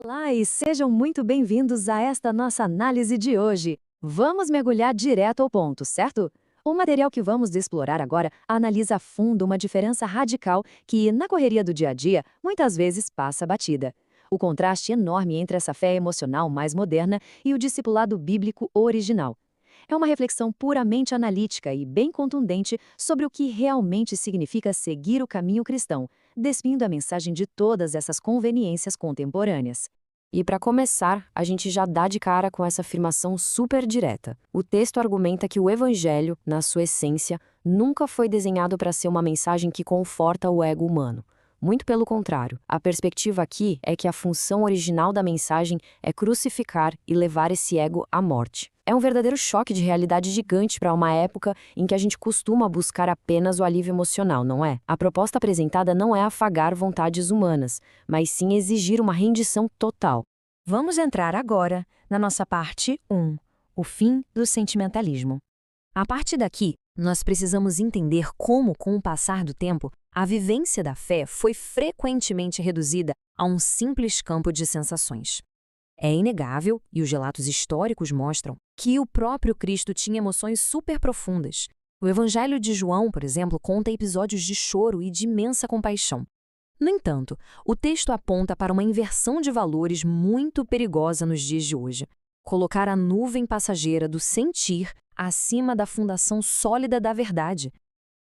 Olá e sejam muito bem-vindos a esta nossa análise de hoje. Vamos mergulhar direto ao ponto, certo? O material que vamos explorar agora analisa a fundo uma diferença radical que, na correria do dia a dia, muitas vezes passa batida. O contraste enorme entre essa fé emocional mais moderna e o discipulado bíblico original. É uma reflexão puramente analítica e bem contundente sobre o que realmente significa seguir o caminho cristão, despindo a mensagem de todas essas conveniências contemporâneas. E para começar, a gente já dá de cara com essa afirmação super direta. O texto argumenta que o evangelho, na sua essência, nunca foi desenhado para ser uma mensagem que conforta o ego humano. Muito pelo contrário, a perspectiva aqui é que a função original da mensagem é crucificar e levar esse ego à morte. É um verdadeiro choque de realidade gigante para uma época em que a gente costuma buscar apenas o alívio emocional, não é? A proposta apresentada não é afagar vontades humanas, mas sim exigir uma rendição total. Vamos entrar agora na nossa parte 1, o fim do sentimentalismo. A partir daqui, nós precisamos entender como, com o passar do tempo, a vivência da fé foi frequentemente reduzida a um simples campo de sensações. É inegável, e os relatos históricos mostram, que o próprio Cristo tinha emoções super profundas. O Evangelho de João, por exemplo, conta episódios de choro e de imensa compaixão. No entanto, o texto aponta para uma inversão de valores muito perigosa nos dias de hoje. Colocar a nuvem passageira do sentir acima da fundação sólida da verdade.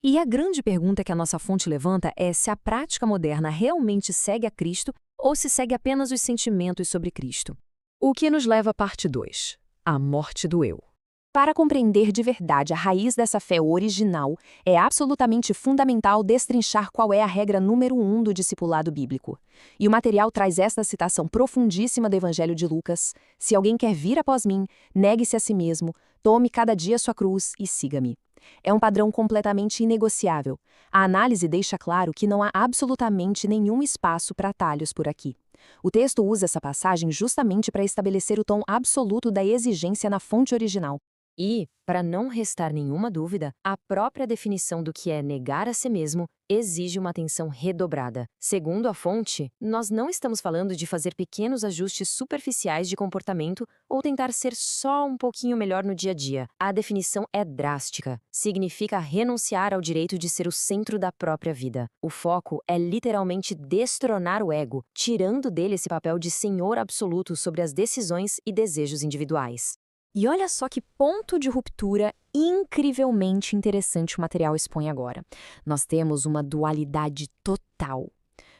E a grande pergunta que a nossa fonte levanta é se a prática moderna realmente segue a Cristo ou se segue apenas os sentimentos sobre Cristo. O que nos leva à parte 2, a morte do eu. Para compreender de verdade a raiz dessa fé original, é absolutamente fundamental destrinchar qual é a regra número 1 do discipulado bíblico. E o material traz esta citação profundíssima do Evangelho de Lucas: "Se alguém quer vir após mim, negue-se a si mesmo, tome cada dia sua cruz e siga-me." É um padrão completamente inegociável. A análise deixa claro que não há absolutamente nenhum espaço para atalhos por aqui. O texto usa essa passagem justamente para estabelecer o tom absoluto da exigência na fonte original. E, para não restar nenhuma dúvida, a própria definição do que é negar a si mesmo exige uma atenção redobrada. Segundo a fonte, nós não estamos falando de fazer pequenos ajustes superficiais de comportamento ou tentar ser só um pouquinho melhor no dia a dia. A definição é drástica. Significa renunciar ao direito de ser o centro da própria vida. O foco é literalmente destronar o ego, tirando dele esse papel de senhor absoluto sobre as decisões e desejos individuais. E olha só que ponto de ruptura incrivelmente interessante o material expõe agora. Nós temos uma dualidade total.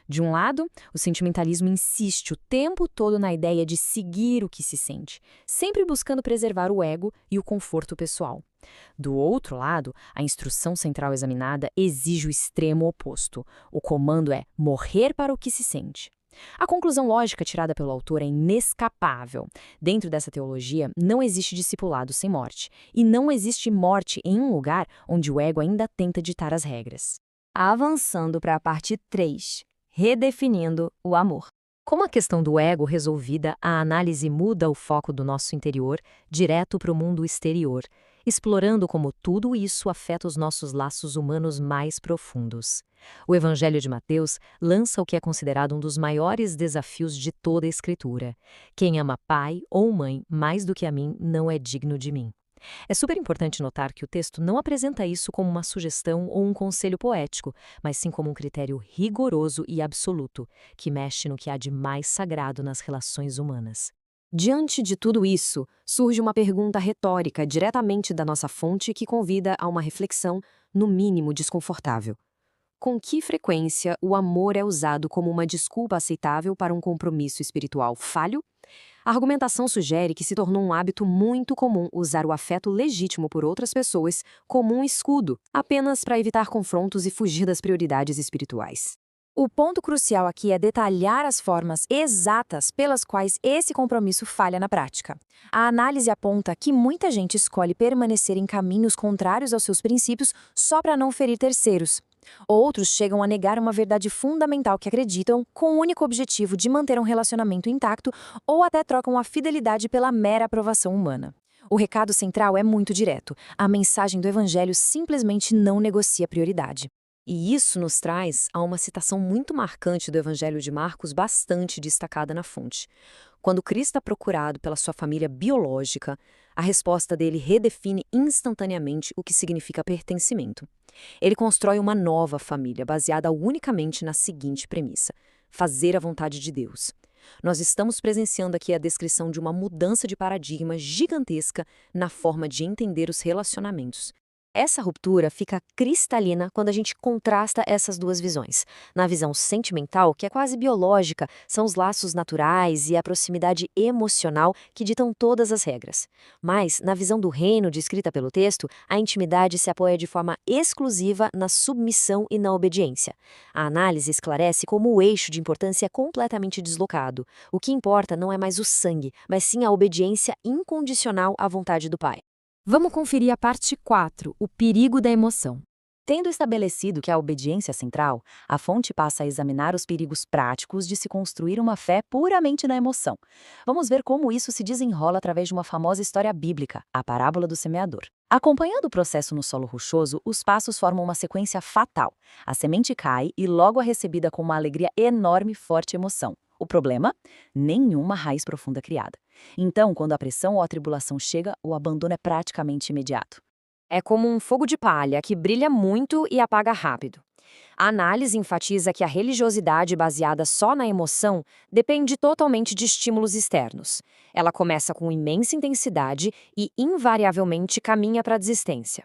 De um lado, o sentimentalismo insiste o tempo todo na ideia de seguir o que se sente, sempre buscando preservar o ego e o conforto pessoal. Do outro lado, a instrução central examinada exige o extremo oposto. O comando é morrer para o que se sente. A conclusão lógica tirada pelo autor é inescapável. Dentro dessa teologia, não existe discipulado sem morte, e não existe morte em um lugar onde o ego ainda tenta ditar as regras. Avançando para a parte 3, redefinindo o amor. Com a questão do ego resolvida, a análise muda o foco do nosso interior direto para o mundo exterior, explorando como tudo isso afeta os nossos laços humanos mais profundos. O Evangelho de Mateus lança o que é considerado um dos maiores desafios de toda a Escritura. Quem ama pai ou mãe mais do que a mim não é digno de mim. É super importante notar que o texto não apresenta isso como uma sugestão ou um conselho poético, mas sim como um critério rigoroso e absoluto, que mexe no que há de mais sagrado nas relações humanas. Diante de tudo isso, surge uma pergunta retórica diretamente da nossa fonte que convida a uma reflexão, no mínimo desconfortável. Com que frequência o amor é usado como uma desculpa aceitável para um compromisso espiritual falho? A argumentação sugere que se tornou um hábito muito comum usar o afeto legítimo por outras pessoas como um escudo, apenas para evitar confrontos e fugir das prioridades espirituais. O ponto crucial aqui é detalhar as formas exatas pelas quais esse compromisso falha na prática. A análise aponta que muita gente escolhe permanecer em caminhos contrários aos seus princípios só para não ferir terceiros. Outros chegam a negar uma verdade fundamental que acreditam, com o único objetivo de manter um relacionamento intacto, ou até trocam a fidelidade pela mera aprovação humana. O recado central é muito direto. A mensagem do Evangelho simplesmente não negocia prioridade. E isso nos traz a uma citação muito marcante do Evangelho de Marcos, bastante destacada na fonte. Quando Cristo é procurado pela sua família biológica, a resposta dele redefine instantaneamente o que significa pertencimento. Ele constrói uma nova família baseada unicamente na seguinte premissa: fazer a vontade de Deus. Nós estamos presenciando aqui a descrição de uma mudança de paradigma gigantesca na forma de entender os relacionamentos. Essa ruptura fica cristalina quando a gente contrasta essas duas visões. Na visão sentimental, que é quase biológica, são os laços naturais e a proximidade emocional que ditam todas as regras. Mas, na visão do reino descrita pelo texto, a intimidade se apoia de forma exclusiva na submissão e na obediência. A análise esclarece como o eixo de importância é completamente deslocado. O que importa não é mais o sangue, mas sim a obediência incondicional à vontade do Pai. Vamos conferir a parte 4, o perigo da emoção. Tendo estabelecido que a obediência é central, a fonte passa a examinar os perigos práticos de se construir uma fé puramente na emoção. Vamos ver como isso se desenrola através de uma famosa história bíblica, a parábola do semeador. Acompanhando o processo no solo rochoso, os passos formam uma sequência fatal. A semente cai e logo é recebida com uma alegria enorme e forte emoção. O problema? Nenhuma raiz profunda criada. Então, quando a pressão ou a tribulação chega, o abandono é praticamente imediato. É como um fogo de palha que brilha muito e apaga rápido. A análise enfatiza que a religiosidade baseada só na emoção depende totalmente de estímulos externos. Ela começa com imensa intensidade e, invariavelmente, caminha para a desistência.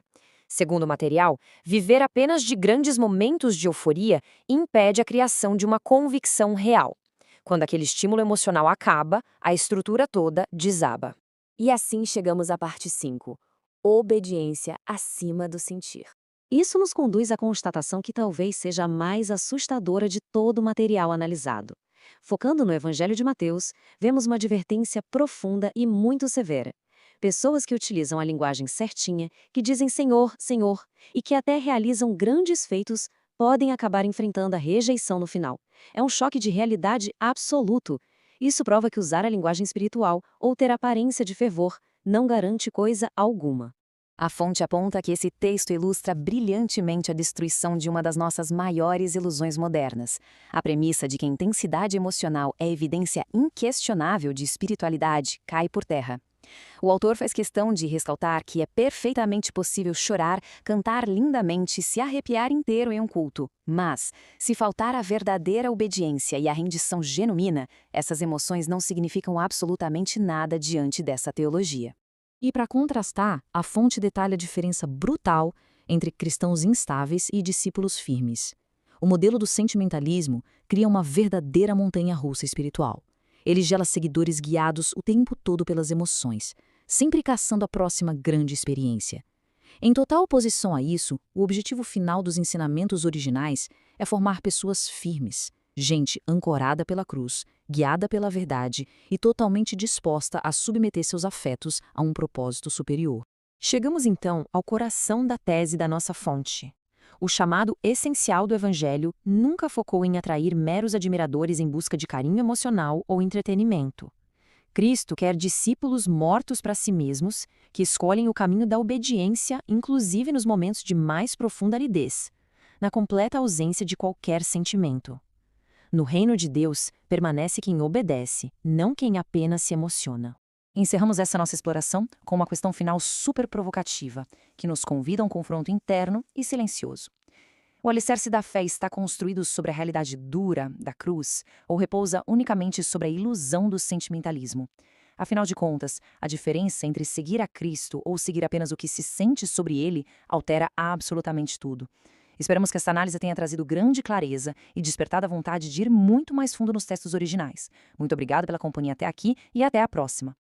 Segundo o material, viver apenas de grandes momentos de euforia impede a criação de uma convicção real. Quando aquele estímulo emocional acaba, a estrutura toda desaba. E assim chegamos à parte 5. Obediência acima do sentir. Isso nos conduz à constatação que talvez seja a mais assustadora de todo o material analisado. Focando no Evangelho de Mateus, vemos uma advertência profunda e muito severa. Pessoas que utilizam a linguagem certinha, que dizem Senhor, Senhor, e que até realizam grandes feitos, podem acabar enfrentando a rejeição no final. É um choque de realidade absoluto. Isso prova que usar a linguagem espiritual ou ter aparência de fervor não garante coisa alguma. A fonte aponta que esse texto ilustra brilhantemente a destruição de uma das nossas maiores ilusões modernas, a premissa de que a intensidade emocional é evidência inquestionável de espiritualidade cai por terra. O autor faz questão de ressaltar que é perfeitamente possível chorar, cantar lindamente e se arrepiar inteiro em um culto. Mas, se faltar a verdadeira obediência e a rendição genuína, essas emoções não significam absolutamente nada diante dessa teologia. E para contrastar, a fonte detalha a diferença brutal entre cristãos instáveis e discípulos firmes. O modelo do sentimentalismo cria uma verdadeira montanha-russa espiritual. Ele gera seguidores guiados o tempo todo pelas emoções, sempre caçando a próxima grande experiência. Em total oposição a isso, o objetivo final dos ensinamentos originais é formar pessoas firmes, gente ancorada pela cruz, guiada pela verdade e totalmente disposta a submeter seus afetos a um propósito superior. Chegamos então ao coração da tese da nossa fonte. O chamado essencial do Evangelho nunca focou em atrair meros admiradores em busca de carinho emocional ou entretenimento. Cristo quer discípulos mortos para si mesmos, que escolhem o caminho da obediência, inclusive nos momentos de mais profunda aridez, na completa ausência de qualquer sentimento. No reino de Deus, permanece quem obedece, não quem apenas se emociona. Encerramos essa nossa exploração com uma questão final super provocativa, que nos convida a um confronto interno e silencioso. O alicerce da fé está construído sobre a realidade dura da cruz ou repousa unicamente sobre a ilusão do sentimentalismo? Afinal de contas, a diferença entre seguir a Cristo ou seguir apenas o que se sente sobre ele altera absolutamente tudo. Esperamos que essa análise tenha trazido grande clareza e despertado a vontade de ir muito mais fundo nos textos originais. Muito obrigado pela companhia até aqui e até a próxima.